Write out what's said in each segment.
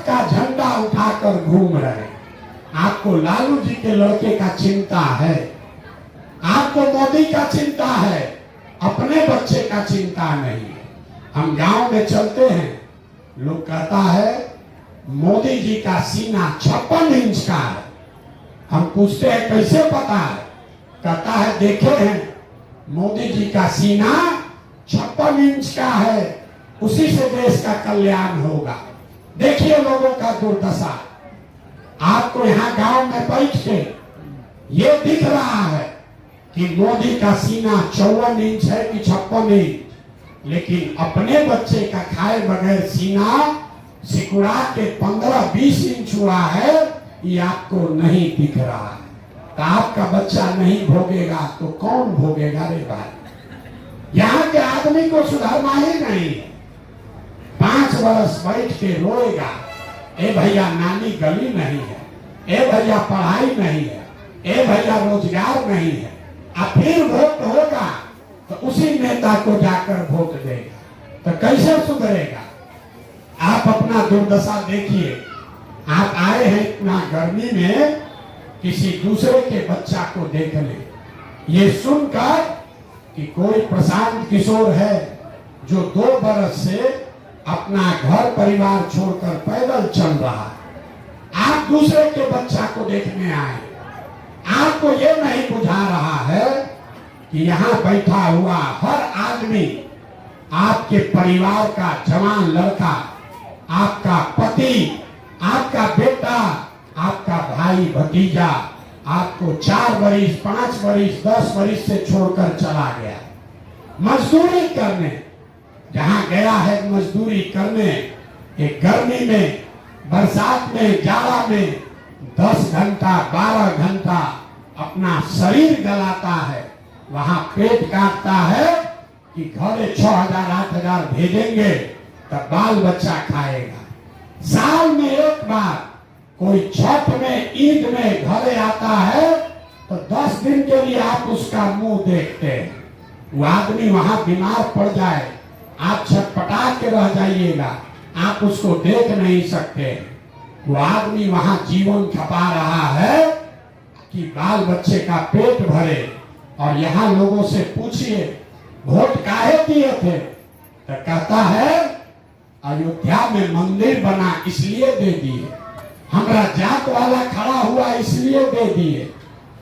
का झंडा उठाकर घूम रहे। आपको लालू जी के लड़के का चिंता है, आपको मोदी का चिंता है, अपने बच्चे का चिंता नहीं। हम गांव में चलते हैं, लोग कहता है मोदी जी का सीना 56 इंच का है। हम पूछते हैं कैसे पता है? कहता है देखे हैं मोदी जी का सीना 56 इंच का है, उसी से देश का कल्याण होगा। देखिए लोगों का दुर्दशा। आपको यहाँ गांव में बैठ के ये दिख रहा है कि मोदी का सीना 54 इंच है कि 56 इंच, लेकिन अपने बच्चे का खाए बगैर सीना सिकुड़ा के 15-20 इंच हुआ है, ये आपको नहीं दिख रहा है। तो आपका बच्चा नहीं भोगेगा तो कौन भोगेगा रे भाई? यहाँ के आदमी को सुधरना ही नहीं है। 5 वर्ष बैठ के रोएगा, ए भैया नानी गली नहीं है, ए भैया पढ़ाई नहीं है, ए भैया रोजगार नहीं है। अब फिर वोट होगा तो उसी नेता को जाकर वोट देगा, तो कैसे सुधरेगा? आप अपना दुर्दशा देखिए। आप आए हैं इतना गर्मी में किसी दूसरे के बच्चा को देखने, ये सुनकर कि कोई प्रशांत किशोर है जो 2 बरस से अपना घर परिवार छोड़कर पैदल चल रहा है, आप दूसरे के बच्चा को देखने आए। आपको ये नहीं बुझा रहा है कि यहाँ बैठा हुआ हर आदमी आपके परिवार का जवान लड़का, आपका पति, आपका बेटा, आपका भाई भतीजा आपको 4 बरिस 5 बरिस 10 बरिस से छोड़कर चला गया मजदूरी करने। जहां गया है मजदूरी करने, एक गर्मी में, बरसात में, जाड़ा में 10 घंटा 12 घंटा अपना शरीर गलाता है, वहां पेट काटता है कि घरे 6,000 8,000 भेजेंगे तब बाल बच्चा खाएगा। साल में एक बार कोई छठ में ईद में घरे आता है तो 10 दिन के लिए आप उसका मुंह देखते हैं। वो आदमी वहां बीमार पड़ जाए, आप छटपटा के रह जाइएगा, आप उसको देख नहीं सकते। वो आदमी वहां जीवन खपा रहा है कि बाल बच्चे का पेट भरे। और यहाँ लोगों से पूछिए वोट काहे दिए थे, तो कहता है अयोध्या में मंदिर बना इसलिए दे दिए, हमारा जात वाला खड़ा हुआ इसलिए दे दिए,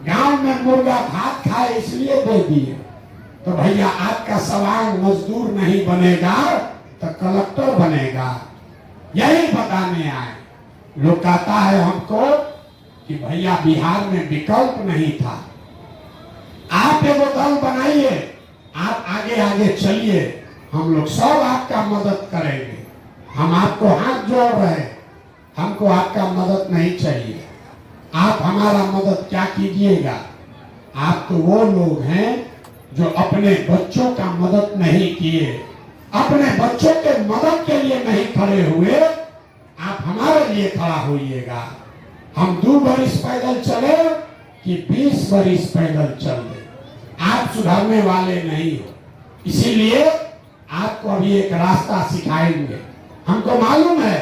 गांव में मुर्गा भात खाए इसलिए दे दिए। तो भैया आपका सवाल मजदूर नहीं बनेगा तो कलेक्टर बनेगा, यही बताने आए। लोग कहता है हमको कि भैया बिहार में विकल्प नहीं था, आप एगो दल बनाइए, आप आगे आगे चलिए, हम लोग सब आपका मदद करेंगे। हम आपको हाथ जोड़ रहे हैं, हमको आपका मदद नहीं चाहिए। आप हमारा मदद क्या कीजिएगा? आप तो वो लोग हैं जो अपने बच्चों का मदद नहीं किए, अपने बच्चों के मदद के लिए नहीं खड़े हुए। आप हमारे लिए खड़ा होइएगा। हम 2 बरिस पैदल चले कि 20 बरिस पैदल चल दे, आप सुधरने वाले नहीं हो। इसीलिए आपको अभी एक रास्ता सिखाएंगे। हमको मालूम है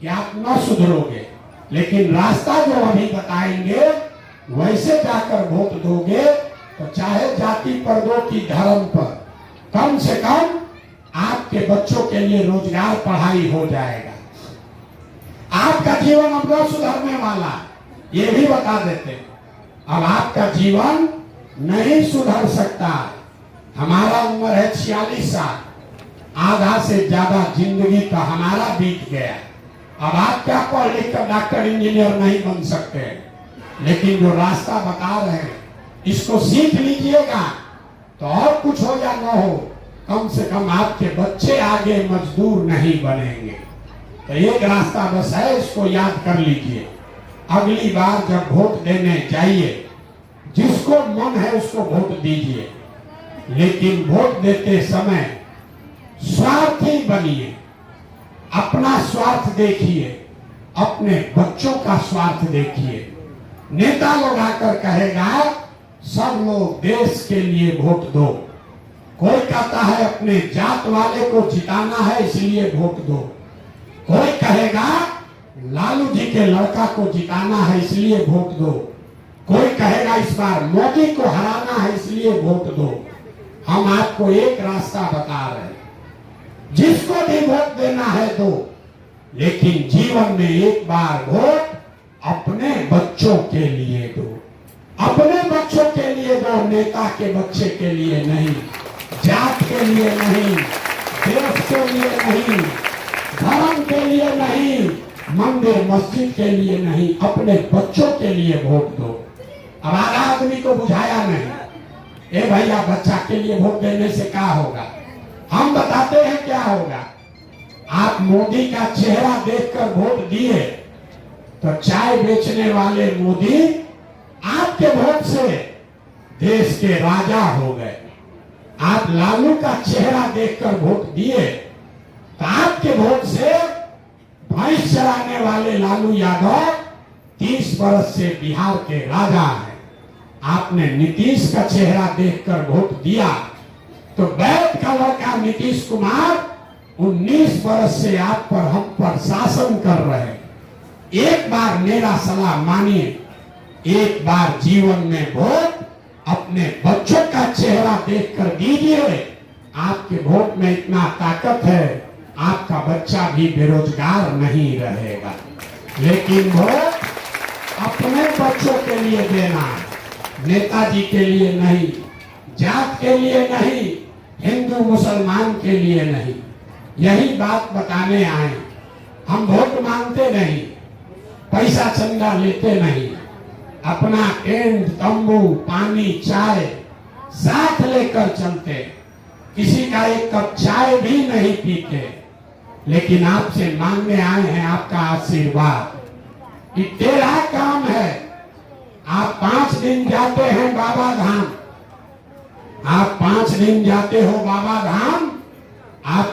कि आप न सुधरोगे, लेकिन रास्ता जो अभी बताएंगे वैसे जाकर वोट दोगे तो चाहे जाति पर दो कि धर्म पर, कम से कम आपके बच्चों के लिए रोजगार पढ़ाई हो जाएगा। आपका जीवन अब न सुधरने वाला, ये भी बता देते। अब आपका जीवन नहीं सुधर सकता। हमारा उम्र है 46 साल, आधा से ज्यादा जिंदगी का हमारा बीत गया। अब आप क्या पढ़ लिख कर डॉक्टर इंजीनियर नहीं बन सकते, लेकिन जो रास्ता बता रहे हैं इसको सीख लीजिएगा तो और कुछ हो या न हो, कम से कम आपके बच्चे आगे मजदूर नहीं बनेंगे। तो एक रास्ता बस है, इसको याद कर लीजिए। अगली बार जब वोट देने जाइए, जिसको मन है उसको वोट दीजिए, लेकिन वोट देते समय स्वार्थी बनिए। अपना स्वार्थ देखिए, अपने बच्चों का स्वार्थ देखिए। नेता लोग आकर कहेगा सब लोग देश के लिए वोट दो, कोई कहता है अपने जात वाले को जिताना है इसलिए वोट दो, कोई कहेगा लालू जी के लड़का को जिताना है इसलिए वोट दो, कोई कहेगा इस बार मोदी को हराना है इसलिए वोट दो। हम आपको एक रास्ता बता रहे हैं, जिसको भी वोट देना है दो, लेकिन जीवन में एक बार वोट अपने बच्चों के लिए दो, अपने बच्चों के लिए दो, नेता के बच्चे के लिए नहीं, जात के लिए नहीं, देश के लिए नहीं, धर्म के लिए नहीं, मंदिर मस्जिद के लिए नहीं, अपने बच्चों के लिए वोट दो। अब आधा आदमी को बुझाया नहीं, ए भैया बच्चा के लिए वोट देने से क्या होगा? हम बताते हैं क्या होगा। आप मोदी का चेहरा देखकर वोट दिए तो चाय बेचने वाले मोदी आपके वोट से देश के राजा हो गए। आप लालू का चेहरा देखकर वोट दिए तो आपके वोट से भैंस चराने वाले लालू यादव 30 वर्ष से बिहार के राजा हैं। आपने नीतीश का चेहरा देखकर वोट दिया तो वैद्य का लड़का नीतीश कुमार 19 वर्ष से आप पर हम पर शासन कर रहे हैं। एक बार मेरा सलाह मानिए, एक बार जीवन में वोट अपने बच्चों का चेहरा देखकर दीजिए। आपके वोट में इतना ताकत है, आपका बच्चा भी बेरोजगार नहीं रहेगा। लेकिन वोट अपने बच्चों के लिए देना, नेताजी के लिए नहीं, जात के लिए नहीं, हिंदू मुसलमान के लिए नहीं। यही बात बताने आए। हम वोट मांगते नहीं, पैसा चंदा लेते नहीं, अपना टेंट तंबू पानी चाय साथ लेकर चलते, किसी का एक कप चाय भी नहीं पीते, लेकिन आपसे मांगने आए हैं आपका आशीर्वाद। कि तेरा काम है, आप 5 दिन जाते हैं बाबा धाम, आप 5 दिन जाते हो बाबा धाम, आप